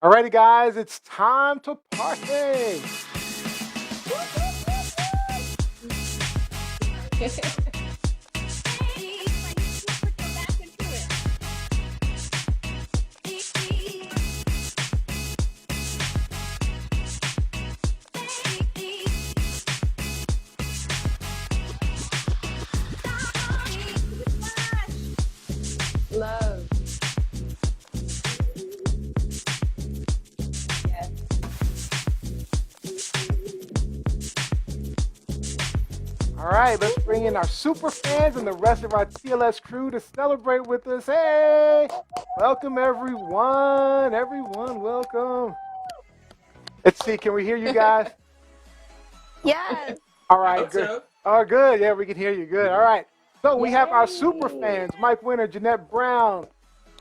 Alrighty, guys, it's time to party. Love. Yes. All right, let's bring in our super fans and the rest of our TLS crew to celebrate with us. Hey, welcome everyone. Everyone, welcome. Let's see, can we hear you guys? Yes. All right, good. So. Oh, good. Yeah, we can hear you. Good. All right. So we have our super fans, Mike Winter, Jeanette Brown.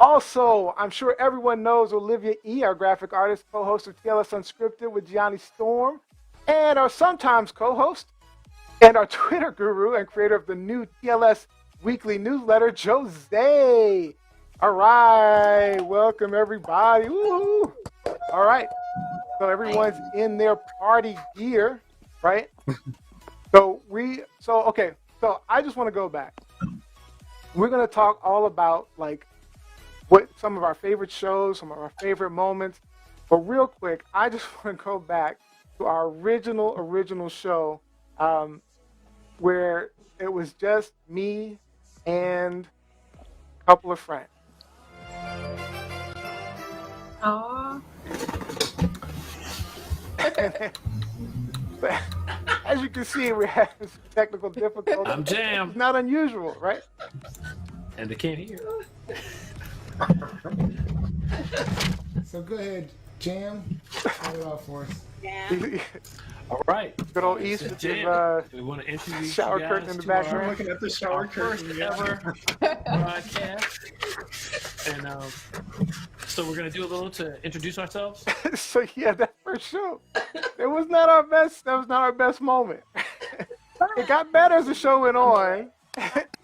Also, I'm sure everyone knows Olivia E., our graphic artist, co-host of TLS Unscripted with Gianni Storm, and our sometimes co-host, and our Twitter guru and creator of the new TLS weekly newsletter, Jose. All right. Welcome, everybody. Woo! All right. So everyone's in their party gear, right? So I just want to go back. We're going to talk all about like what some of our favorite shows, some of our favorite moments. But real quick, I just want to go back to our original show where it was just me and a couple of friends. Aww. As you can see, we had some technical difficulties. I'm jammed. It's not unusual, right? And they can't hear. So go ahead, Jam. Start it off for us. All right. Good old East with his We want to introduce shower you guys curtain in the to background. our Looking at the shower first curtain. ever podcast. And so we're going to do a little to introduce ourselves. So yeah, that first show, it was not our best. That was not our best moment. It got better as the show went on.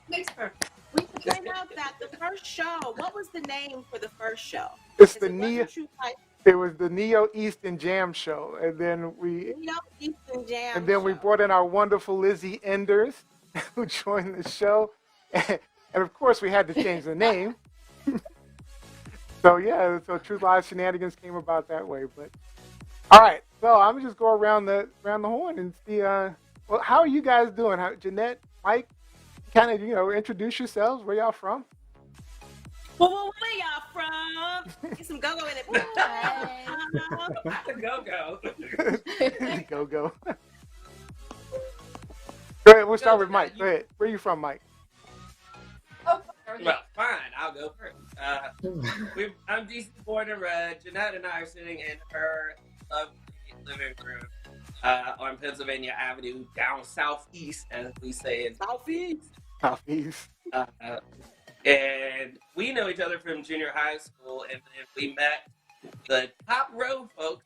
Makes perfect. We can point out that the first show, what was the name for the first show? It's Is the it Neo. Wasn't True Life? It was the Neo Eastern Jam show, and then we Eastern Jam and then we show. brought in our wonderful Lizzie Enders, who joined the show, and of course we had to change the name. So yeah, so Truth Lies Shenanigans came about that way. But all right, so I'm gonna just go around the horn and see. Well, how are you guys doing? Jeanette, Mike, kind of introduce yourselves. Where y'all from? Well, where y'all from? Get some go-go in it. Go. Go. Go ahead. We'll start with Mike. Go ahead. Where are you from, Mike? Well, fine. I'll go first. I'm DC born and bred. Jeanette and I are sitting in her lovely living room on Pennsylvania Avenue, down southeast, as we say in southeast. Southeast. And we know each other from junior high school, and then we met the top row folks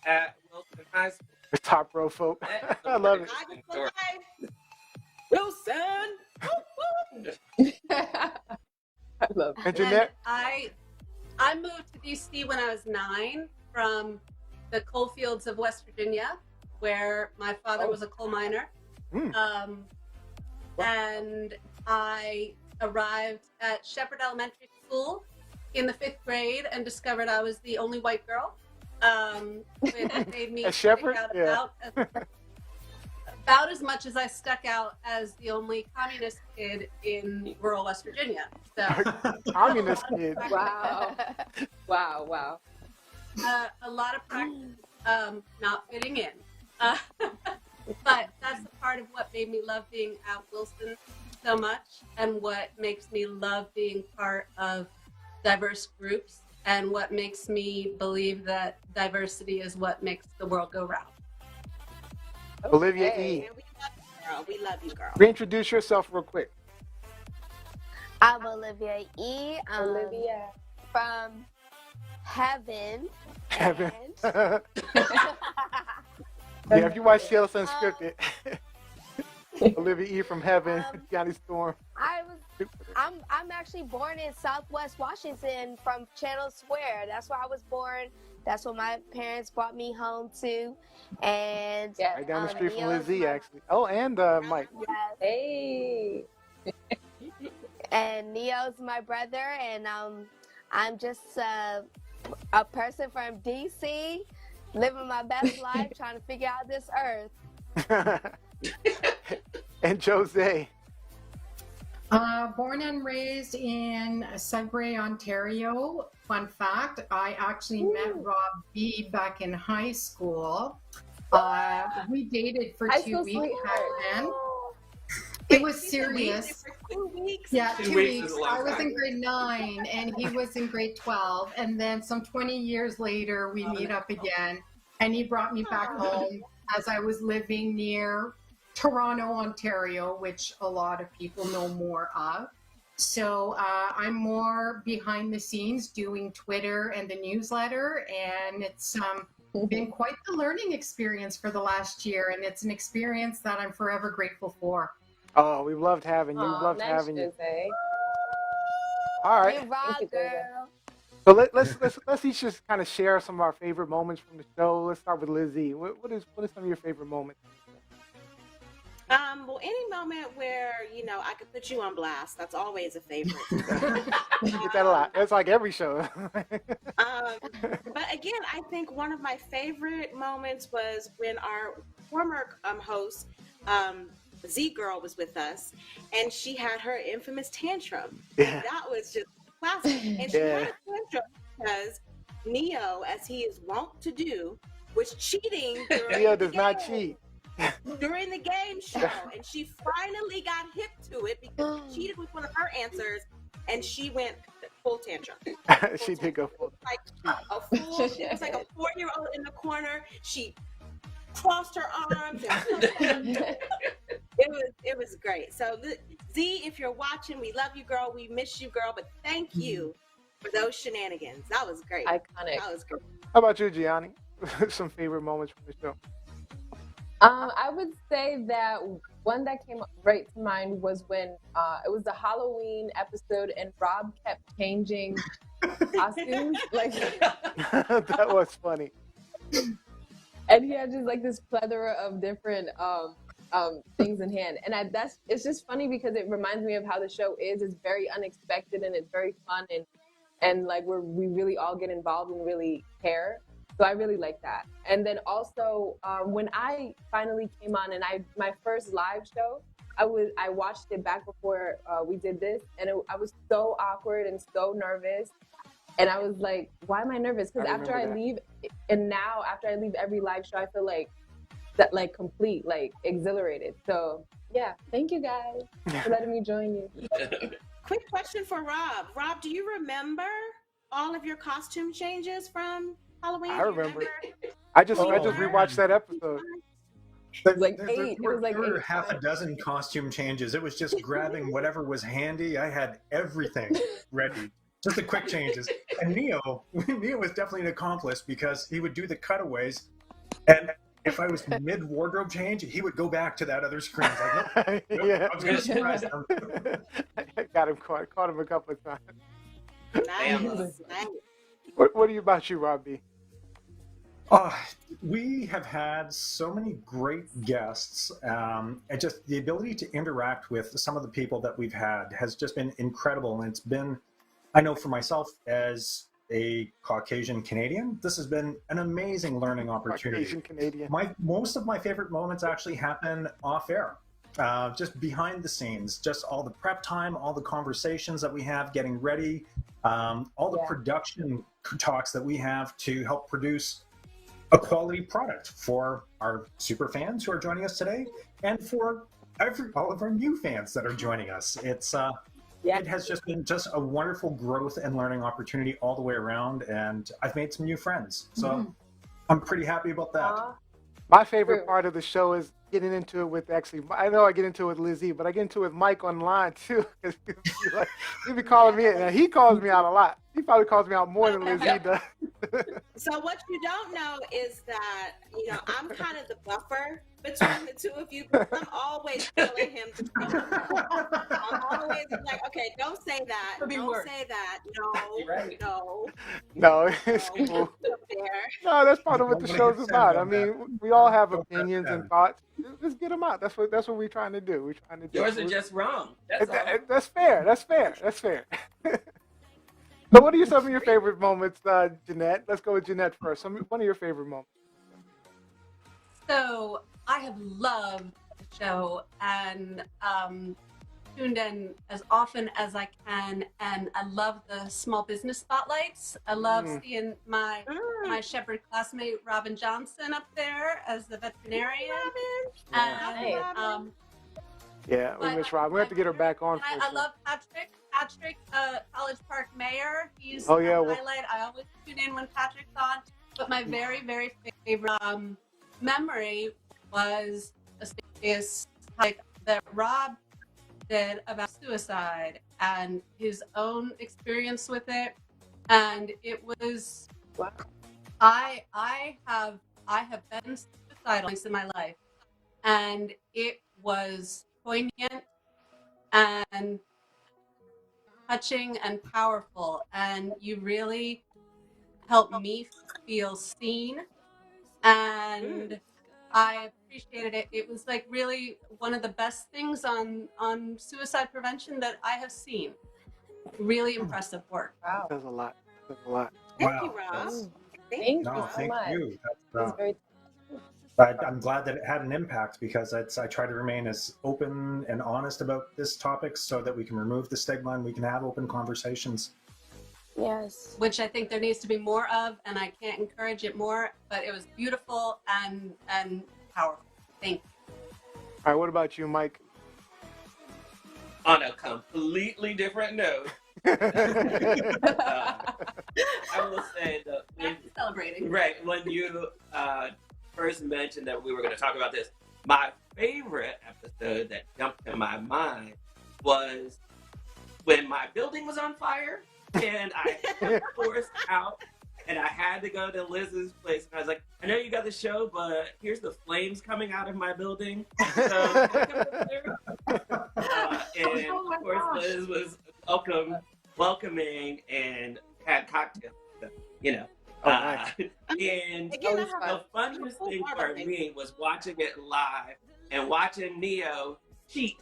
at Wilson High School. The top row folk. I love it. Wilson. I love it. And Jeanette? I moved to DC when I was 9 from the coal fields of West Virginia, where my father was a coal miner. And I arrived at Shepherd Elementary School in the 5th grade and discovered I was the only white girl. It made me At Shepherd? stick out about as much as I stuck out as the only communist kid in rural West Virginia. So Communist kid. Wow. Wow. a lot of practice, not fitting in. But that's the part of what made me love being at Wilson so much, and what makes me love being part of diverse groups, and what makes me believe that diversity is what makes the world go round. Olivia Okay. E. We love you, girl. Reintroduce yourself real quick. I'm Olivia E. Olivia. From Heaven. Kevin. And- Yeah, if you watch TLS Unscripted, Olivia E. from Heaven, Johnny Storm. I I'm actually born in Southwest Washington from Channel Square. That's where I was born. That's where my parents brought me home to. And Yes. Right down the street from Neo's Lizzie, my- actually. Oh, and Mike. Yes. Hey. And Neo's my brother, and I'm just a person from DC, living my best life, trying to figure out this earth. And Jose. Born and raised in Sudbury, Ontario. Fun fact, I actually met Rob B back in high school. We dated for High 2 school weeks back sweetheart. then. It was serious. For 2 weeks. Yeah, 2 2 weeks is weeks. a long I was time. in grade 9 and he was in grade 12. And then some 20 years later, we meet up again. And he brought me back home as I was living near Toronto, Ontario, which a lot of people know more of. So I'm more behind the scenes doing Twitter and the newsletter. And it's been quite the learning experience for the last year. And it's an experience that I'm forever grateful for. Oh, we've loved having you. We've Aw, loved nice, having you. Jose. All right. You rock, you, Jose. girl. So let's each just kind of share some of our favorite moments from the show. Let's start with Lizzie. What is some of your favorite moments? Well, any moment where, I could put you on blast, that's always a favorite. You get that a lot. It's like every show. But again, I think one of my favorite moments was when our former host, Z Girl, was with us, and she had her infamous tantrum. Yeah. That was just classic. And she had a tantrum because Neo, as he is wont to do, was cheating during Leo the does not game. cheat. During the game show, and she finally got hip to it because he cheated with one of her answers, and she went full tantrum. She did go full. Like a fool. She was like a 4-year-old in the corner. She crossed her arms. And it was great. So Z, if you're watching, we love you, girl. We miss you, girl. But thank you for those shenanigans. That was great. Iconic. That was great. How about you, Gianni? Some favorite moments from the show. I would say that one that came right to mind was when it was the Halloween episode and Rob kept changing costumes, like, That was funny. and he had just like this plethora of different things in hand, and it's just funny because it reminds me of how the show is. It's very unexpected and it's very fun, and like we really all get involved and really care. So I really like that. And then also when I finally came on and my first live show, I watched it back before we did this, and I was so awkward and so nervous. And I was like, why am I nervous? Because after I leave every live show, I feel like that, like complete, like exhilarated. So yeah, thank you guys for letting me join you. Quick question for Rob. Rob, do you remember all of your costume changes from Halloween? I Do you remember. I just rewatched that episode. It was like There 8. It was like were 8. half a dozen costume changes. It was just grabbing whatever was handy. I had everything ready. Just the quick changes. And Neo was definitely an accomplice because he would do the cutaways, and if I was mid wardrobe change, he would go back to that other screen. Like, nope, Yeah. I was going to surprise him. Got him caught him a couple of times. Nice. What about you, Robbie? We have had so many great guests, and just the ability to interact with some of the people that we've had has just been incredible. And it's been, I know for myself as a Caucasian Canadian, this has been an amazing learning opportunity. Caucasian Canadian. Most of my favorite moments actually happen off air, just behind the scenes, just all the prep time, all the conversations that we have getting ready, all the production talks that we have to help produce a quality product for our super fans who are joining us today, and for all of our new fans that are joining us. It has just been a wonderful growth and learning opportunity all the way around, and I've made some new friends. So I'm pretty happy about that. My favorite part of the show is getting into it with, I know I get into it with Lizzie, but I get into it with Mike online too. Because he be calling me, and he calls me out a lot. He probably calls me out more than Lizzie does. So what you don't know is that, I'm kind of the buffer between the two of you. I'm always telling him to I'm always like, okay, don't say that. Don't say that. No. No, it's No. cool. There. No, that's part of what the Don't wanna show's get about. sad I on that. mean, we all have Don't press opinions and send. thoughts. Just get them out. That's what we're trying to do. We're trying to do. Yours are just wrong. That's all. That's fair. That's fair. That's fair. So, what are some of your favorite moments, Jeanette? Let's go with Jeanette first. One of your favorite moments. So I have loved the show and tuned in as often as I can, and I love the small business spotlights. I love seeing my Shepherd classmate Robin Johnson up there as the veterinarian. And Yeah, we miss Rob. We have to get her back on. and I love Patrick. Patrick, College Park Mayor. He's Oh, yeah, a well- highlight. I always tune in when Patrick's on. But my very, very favorite memory was a serious like that Rob did about suicide and his own experience with it, and it was. Wow. I have been suicidal once in my life, and it was poignant and touching and powerful, and you really helped me feel seen, and I appreciated it. It was like really one of the best things on suicide prevention that I have seen. Really impressive work. Wow. Does a lot. Does a lot. Thank you, Wow, Rob. that's- Thank No, you so thank much. you. It's very I'm glad that it had an impact because I try to remain as open and honest about this topic so that we can remove the stigma and we can have open conversations. Yes. Which I think there needs to be more of, and I can't encourage it more, but it was beautiful and powerful. Thank you. All right, what about you, Mike? On a completely different note, I will say that Back to celebrating. right when you first mentioned that we were going to talk about this, my favorite episode that jumped in my mind was when my building was on fire and I got forced out and I had to go to Liz's place. And I was like, I know you got the show, but here's the flames coming out of my building. So, can I come over there? And Oh my of course, gosh. Liz was welcoming and had cocktails, you know. Oh, nice. And Again, I the have funniest thing for Barbara. me was watching it live and watching Neo cheat.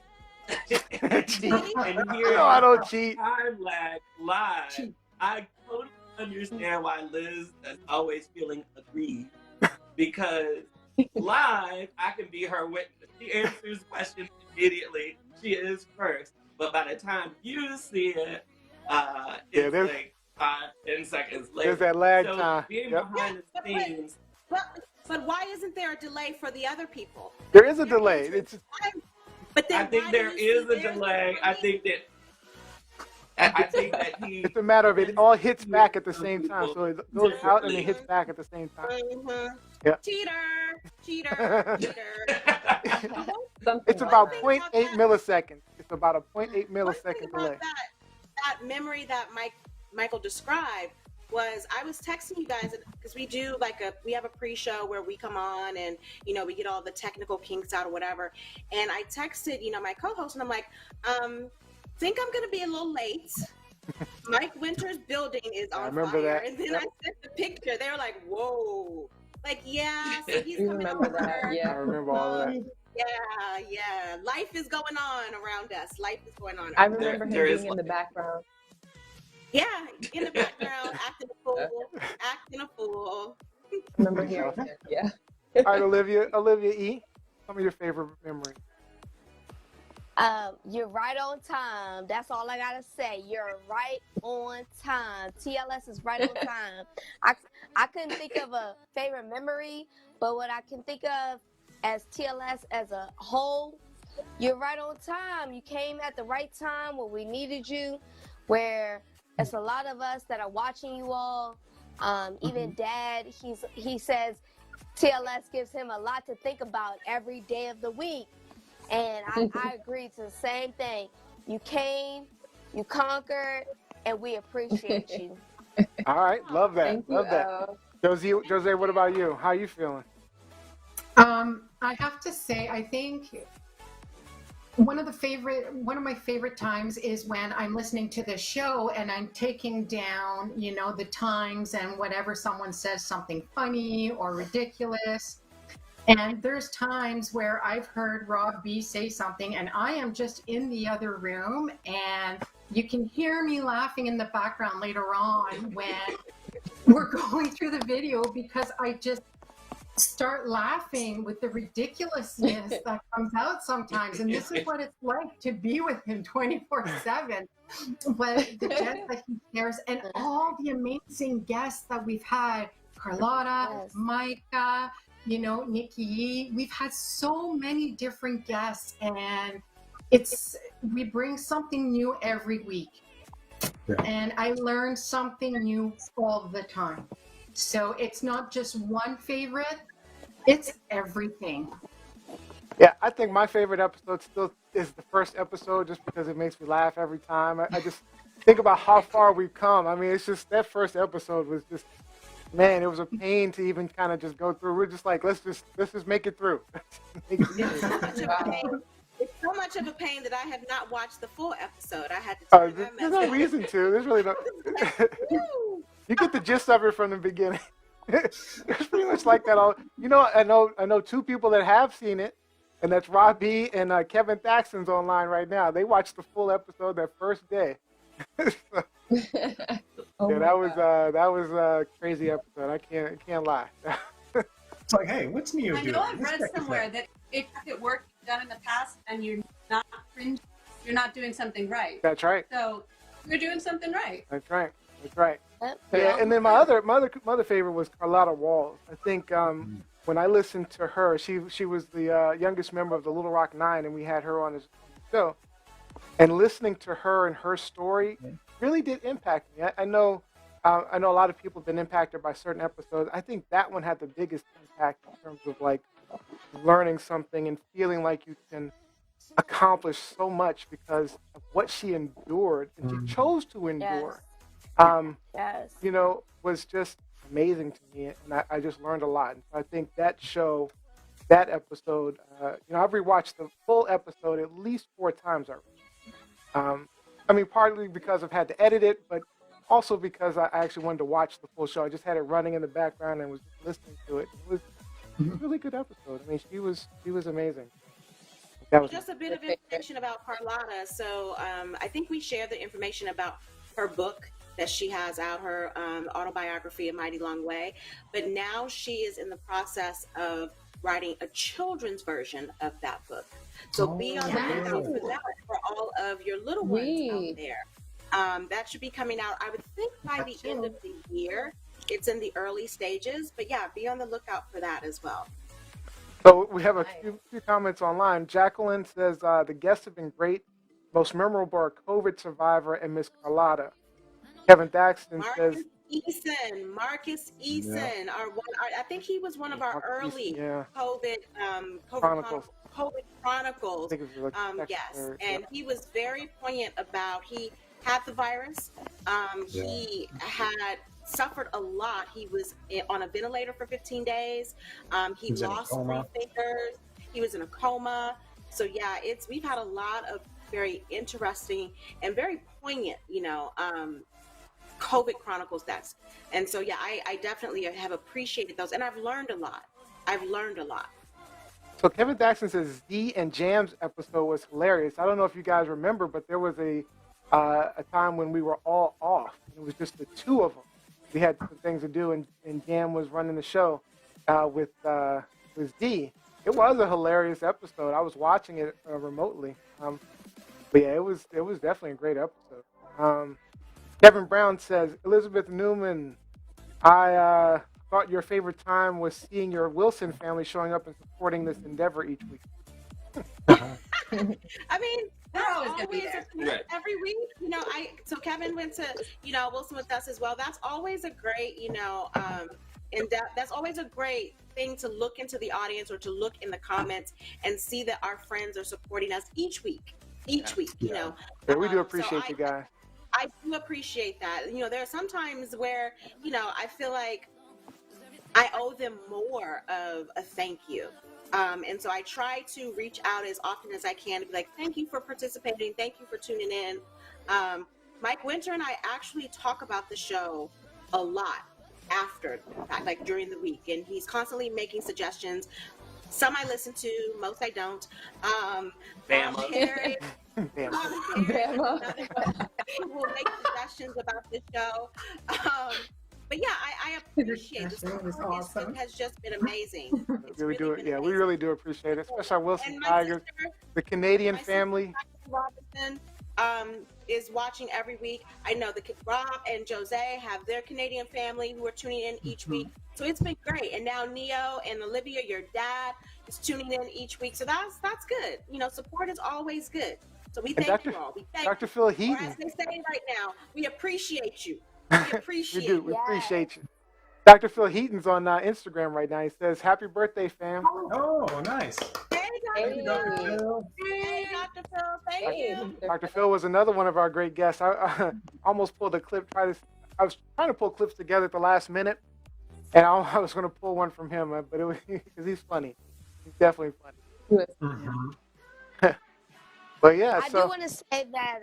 Cheat. And No, hearing I don't cheat. time lag live. I totally understand why Liz is always feeling aggrieved because live I can be her witness. She answers questions immediately. She is first, but by the time you see it, it's there's- like 5-10 seconds later. There's that lag So time. being Yep. behind the scenes, But why isn't there a delay for the other people? There is a delay. It's But then I think why do there you is see a theirs delay. before I me? think that he. it's a matter of it all hits back at the same time. So it goes out and it hits back at the same time. Mhm. Yeah. Cheater. something It's like about that. 0.8 milliseconds. It's about a 0.8 One thing millisecond about delay. that memory that Michael described was I was texting you guys because we have a pre-show where we come on and we get all the technical kinks out or whatever, and I texted my co-host and I'm like, think I'm gonna be a little late. Mike Winter's building is I on remember fire, that. and then Yep. I sent the picture. They were like, whoa, like yeah, so he's You coming remember over. that? I Yeah. remember all of that. Yeah. Life is going on around us. Life is going on. I around us. remember There him is being in the background. Yeah, in the background, acting a fool. I remember hearing it. Yeah. All right, Olivia E. Some of your favorite memories. You're right on time. That's all I gotta say. You're right on time. TLS is right on time. I couldn't think of a favorite memory, but what I can think of as TLS as a whole, you're right on time. You came at the right time where we needed you, where it's a lot of us that are watching you all. Even Dad, he says TLS gives him a lot to think about every day of the week. And I agree to the same thing. You came, you conquered, and we appreciate you. All right, love that. Thank you. Love that. Jose, what about you? How you feeling? I have to say, I think one of my favorite times is when I'm listening to the show and I'm taking down, the times and whatever someone says something funny or ridiculous. And there's times where I've heard Rob B say something and I am just in the other room and you can hear me laughing in the background later on when we're going through the video because I just start laughing with the ridiculousness that comes out sometimes. And this is what it's like to be with him 24/7. But the gents that he shares and all the amazing guests that we've had, Carlotta, Micah, Nikki Yee. We've had so many different guests and we bring something new every week. Yeah. And I learn something new all the time. So it's not just one favorite, it's everything. Yeah, I think my favorite episode still is the first episode just because it makes me laugh every time. I just think about how far we've come. I mean, it's just that first episode was just, man, it was a pain to even kind of just go through. We're just like, let's just make it through. It's so much of a pain that I have not watched the full episode. I had to turn that there's no reason to. There's really no. You get the gist of it from the beginning. It's pretty much like that. I know two people that have seen it, and that's Rob B and Kevin Thaxton's online right now. They watched the full episode that first day. That was a crazy episode. I can't lie. It's like, hey, what's new? I know I've read somewhere that if it worked done in the past and you're not cringe, you're not doing something right. That's right. So you're doing something right. That's right. Yeah, and then my other favorite was Carlotta Walls. I think when I listened to her, she was the youngest member of the Little Rock Nine, and we had her on the show. And listening to her and her story really did impact me. I know a lot of people have been impacted by certain episodes. I think that one had the biggest impact in terms of like learning something and feeling like you can accomplish so much because of what she endured and she chose to endure. Was just amazing to me, and I just learned a lot. And so I think that episode, I've rewatched the full episode at least 4 times already. I mean, partly because I've had to edit it, but also because I actually wanted to watch the full show. I just had it running in the background and was listening to it. It was a really good episode. I mean, she was amazing. That was just a bit of information about Carlotta. So I think we shared the information about her book that she has out, her autobiography, A Mighty Long Way. But now she is in the process of writing a children's version of that book. So be on the lookout for that for all of your little ones out there. That should be coming out, I would think, by the end of the year. It's in the early stages. But yeah, be on the lookout for that as well. So we have a few comments online. Jacqueline says, the guests have been great. Most memorable are COVID survivor and Miss Carlotta. Kevin Thaxton says... Marcus Eason. I think he was one of our early COVID Chronicles. Yes, and he was very poignant about, he had the virus. He had suffered a lot. He was on a ventilator for 15 days. He lost 3 fingers. He was in a coma. So yeah, we've had a lot of very interesting and very poignant, COVID Chronicles deaths. And so yeah, I definitely have appreciated those, and I've learned a lot. So Kevin Thaxton says Z and Jam's episode was hilarious. I don't know if you guys remember, but there was a time when we were all off. It was just the 2 of them. We had some things to do, and Jam was running the show with Z. It was a hilarious episode. I was watching it remotely. But yeah, it was definitely a great episode. Kevin Brown says, Elizabeth Newman, I thought your favorite time was seeing your Wilson family showing up and supporting this endeavor each week. I mean, they're always going to be there. Every week, so Kevin went to, Wilson with us as well. That's always a great, that's always a great thing to look into the audience or to look in the comments and see that our friends are supporting us each week, Yeah, we do appreciate you guys. I do appreciate that. There are some times where, I feel like I owe them more of a thank you. And so I try to reach out as often as I can to be like, thank you for participating. Thank you for tuning in. Mike Winter and I actually talk about the show a lot after the fact, like during the week. And he's constantly making suggestions. Some I listen to, most I don't. Bama. Harry, Bama. will make suggestions about the show. But yeah, I appreciate this. It was awesome. It has just been amazing. It's we do it. been Yeah, we amazing. really do appreciate it, especially our Wilson And my Tigers, sister, the Canadian my sister, family. Robinson, is watching every week. I know Rob and Jose have their Canadian family who are tuning in each week. So it's been great. And now Neo and Olivia, your dad, is tuning in each week. So that's good. You know, support is always good. So we And thank you all. We thank Dr. Phil you. Or Heaton. as they say right now, we appreciate you. We appreciate We do. We Yes. appreciate you. Dr. Phil Heaton's on Instagram right now. He says, "Happy birthday, fam." Oh, nice. Hey, Hey. Dr. Phil. Hey, Dr. Phil. Thank Hey. you. Dr. Phil was another one of our great guests. I almost pulled a clip. I was trying to pull clips together at the last minute, and I was going to pull one from him, but it was because he's funny. He's definitely funny. Mm-hmm. But yeah, I so do want to say that.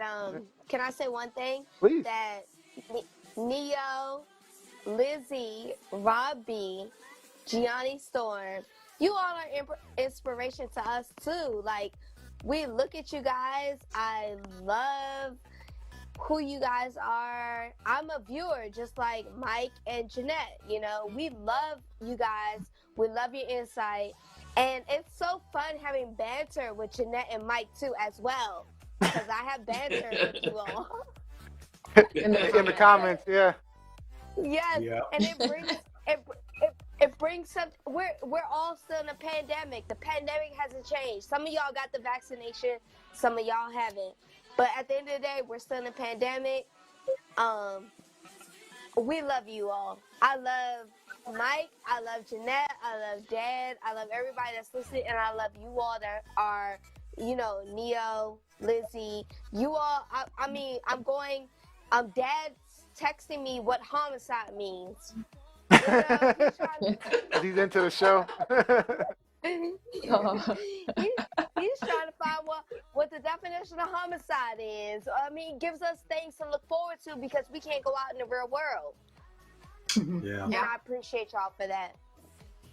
Can I say one thing? please. That Neo, Lizzie, Robbie, Gianni Storm, you all are inspiration to us too. Like, we look at you guys. I love who you guys are. I'm a viewer, just like Mike and Jeanette. You know, we love you guys. We love your insight. And it's so fun having banter with Jeanette and Mike too as well. Because I have banter with you all. In the comments, yeah. Yes, Yeah. and it brings some. We're all still in a pandemic. The pandemic hasn't changed. Some of y'all got the vaccination, some of y'all haven't. But at the end of the day, we're still in a pandemic. We love you all. I love Mike. I love Jeanette. I love Dad. I love everybody that's listening, and I love you all that are, you know, Neo, Lizzie. You all. I mean, Dad's texting me what homicide means. You know, He's into the show. he's trying to find what the definition of homicide is. I mean, it gives us things to look forward to because we can't go out in the real world. Yeah. And I appreciate y'all for that.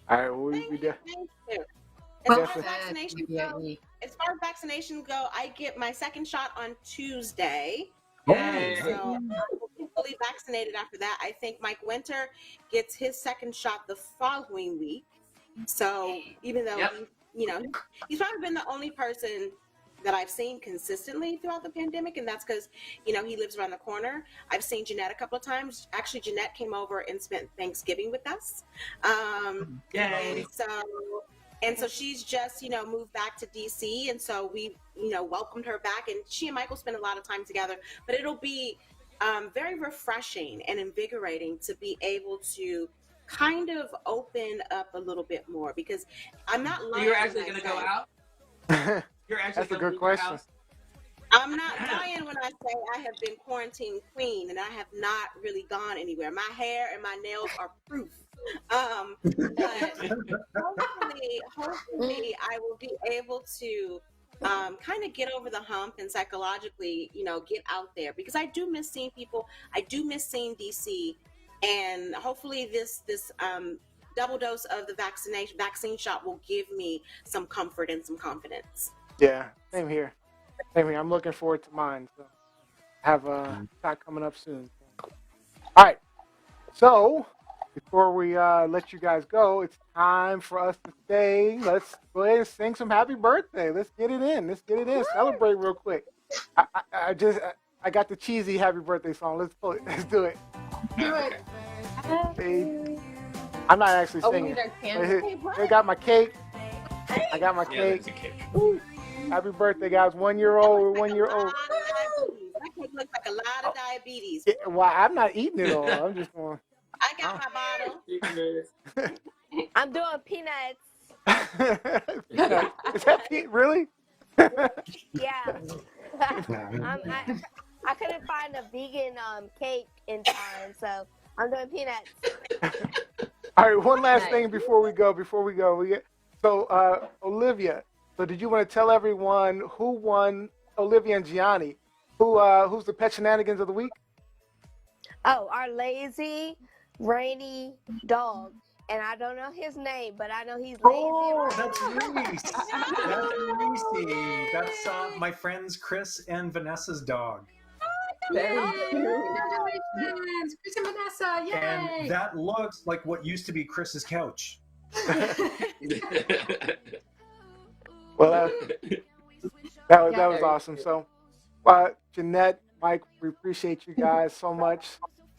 All right, well, we Thank do. you. Well As far as vaccinations go, I get my second shot on Tuesday. Yay. So I will be fully vaccinated after that. I think Mike Winter gets his second shot the following week. So even though he's probably been the only person that I've seen consistently throughout the pandemic, and that's because he lives around the corner. I've seen Jeanette a couple of times. Actually, Jeanette came over and spent Thanksgiving with us. Yay. And so she's just, moved back to DC. And so we, welcomed her back. And she and Michael spend a lot of time together. But it'll be very refreshing and invigorating to be able to kind of open up a little bit more. Because I'm not lying. So you're actually going to go out? You're actually That's a gonna good leave your question. house? I'm not lying when I say I have been quarantine queen. And I have not really gone anywhere. My hair and my nails are proof. But hopefully I will be able to kind of get over the hump and psychologically, get out there because I do miss seeing people. I do miss seeing DC, and hopefully this double dose of the vaccine shot will give me some comfort and some confidence. Yeah, same here. I'm looking forward to mine. So have a shot coming up soon. All right. So before we let you guys go, it's time for us to say, let's go ahead and sing some happy birthday. Let's get it in. Celebrate real quick. I got the cheesy happy birthday song. Let's pull it. Let's do it. Do it. I'm not actually Oh, we singing. need our candle. I got my cake. I got my Yeah, cake. that's a cake. Happy birthday, guys. 1 year old. We're 1 year old. That cake looks like a lot of diabetes. Yeah, well, I'm not eating it all. I'm just going. I got my bottle. I'm doing peanuts. Is that really? Yeah. I couldn't find a vegan cake in time, so I'm doing peanuts. All right, one last Nice. thing before we go. Olivia. So did you want to tell everyone who won? Olivia and Gianni. Who's the pet shenanigans of the week? Oh, our lazy, rainy dog. And I don't know his name, but I know he's lazy. Oh, that's Reese. That's Reese. That's my friends Chris and Vanessa's dog. Very cute. Congratulations, Chris and Vanessa! Yay! And that looks like what used to be Chris's couch. Well, that was awesome. So, Jeanette, Mike, we appreciate you guys so much.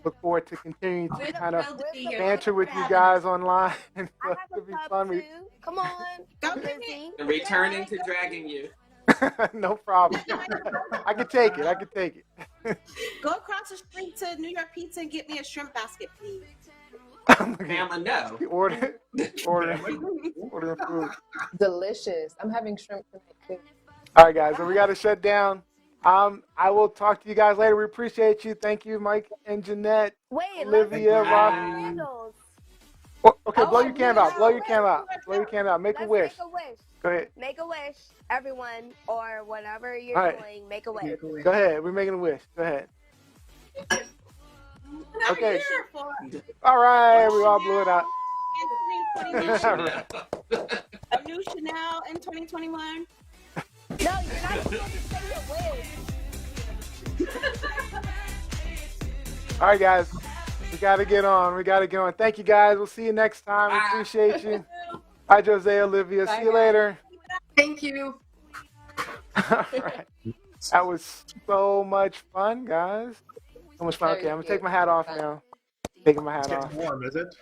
Look forward to continuing to kind of Thrilled to be here. banter with you guys online. I have It'll a be pup fun. too. Come on, Lizzie. Returning to dragging you. No problem. I can take it. Go across the street to New York Pizza and get me a shrimp basket, please. Mama, no. Order food. Delicious. I'm having shrimp tonight too. All right, guys. So we got to shut down. I will talk to you guys later. We appreciate you. Thank you, Mike and Jeanette. Wait, Olivia, Rob. Rob. Oh, okay, blow your candle out. Blow your candle out. Make a wish. Make a wish. Go ahead. Make a wish, everyone, or whatever you're All right. doing. Make a wish. Go ahead. We're making a wish. Go ahead. Okay. All right. We all blew it out. A new Chanel in 2021. No, you're not supposed to say your wish. All right, guys. We got to get on. Thank you, guys. We'll see you next time. We appreciate you. Bye, Jose, Olivia. Bye, see you guys. later. Thank you. All right. That was so much fun, guys. So much fun. Okay, I'm going to take my hat off now. Taking my hat It's off. getting warm, is it?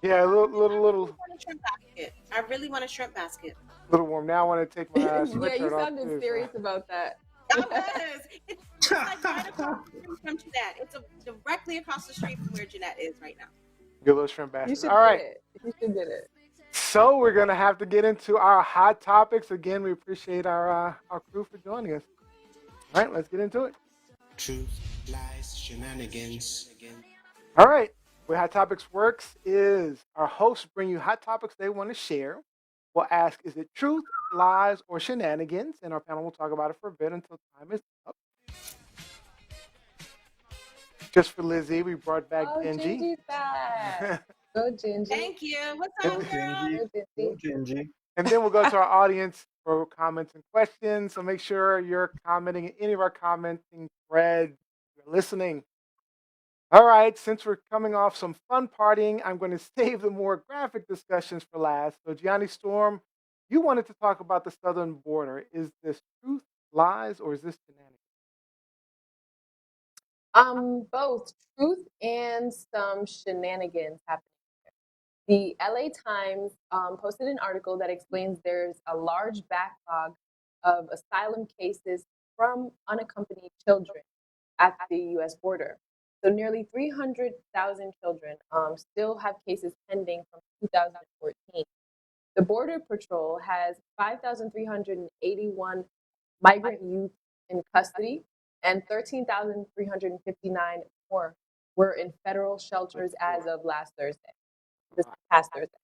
Yeah, a little I really want a shrimp basket. warm. Now I want to take my Yeah, sweatshirt you off. sounded too, serious about that. I was. It's like right across the street from Jeanette. It's directly across the street from where Jeanette is right now. Good little shrimp You basket. should All right. get it. You should get it. So we're going to have to get into our hot topics. Again, we appreciate our crew for joining us. All right, let's get into it. Truth, lies, shenanigans. All right. The way Hot Topics works is our hosts bring you hot topics they want to share. We'll ask, is it truth, lies, or shenanigans? And our panel will talk about it for a bit until time is up. Just for Lizzie, we brought back Gingy. Gingy's back. Go, Gingy. Thank you. What's Go, up, girl? Gingy. Go, Gingy. And then we'll go to our audience for comments and questions. So make sure you're commenting in any of our commenting threads. You're listening. All right, since we're coming off some fun partying, I'm going to save the more graphic discussions for last. So, Gianni Storm, you wanted to talk about the southern border. Is this truth, lies, or is this shenanigans? Both truth and some shenanigans happening. The LA Times posted an article that explains there's a large backlog of asylum cases from unaccompanied children at the U.S. border. So nearly 300,000 children still have cases pending from 2014. The Border Patrol has 5,381 migrant youth in custody, and 13,359 more were in federal shelters as of this past Thursday.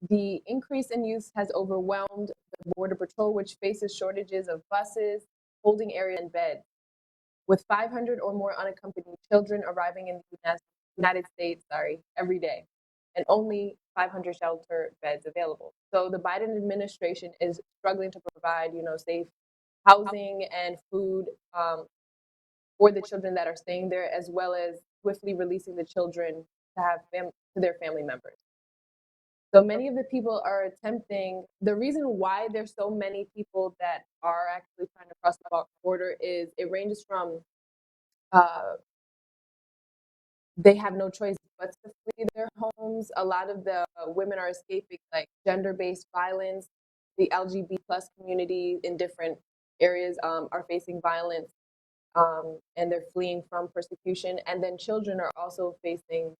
The increase in youth has overwhelmed the Border Patrol, which faces shortages of buses, holding area, and beds. With 500 or more unaccompanied children arriving in the United States every day, and only 500 shelter beds available. So the Biden administration is struggling to provide, safe housing and food for the children that are staying there, as well as swiftly releasing the children to their family members. So many of the people are attempting. The reason why there's so many people that are actually trying to cross the border is it ranges from they have no choice but to flee their homes. A lot of the women are escaping gender-based violence. The LGBT plus community in different areas are facing violence, and they're fleeing from persecution. And then children are also facing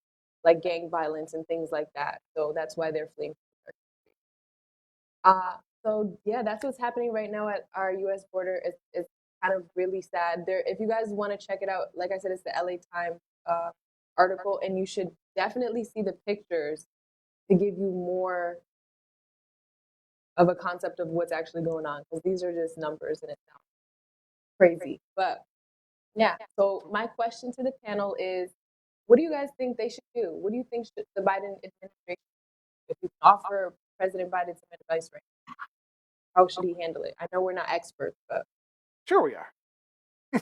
gang violence and things like that. So that's why they're fleeing. So yeah, that's what's happening right now at our U.S. border. It's kind of really sad. If you guys want to check it out, like I said, it's the LA Times article, and you should definitely see the pictures to give you more of a concept of what's actually going on, because these are just numbers and it sounds crazy. But yeah, so my question to the panel is, what do you guys think they should do? What do you think should the Biden administration, if you can offer President Biden some advice right now, how should he handle it? I know we're not experts, but Sure we are.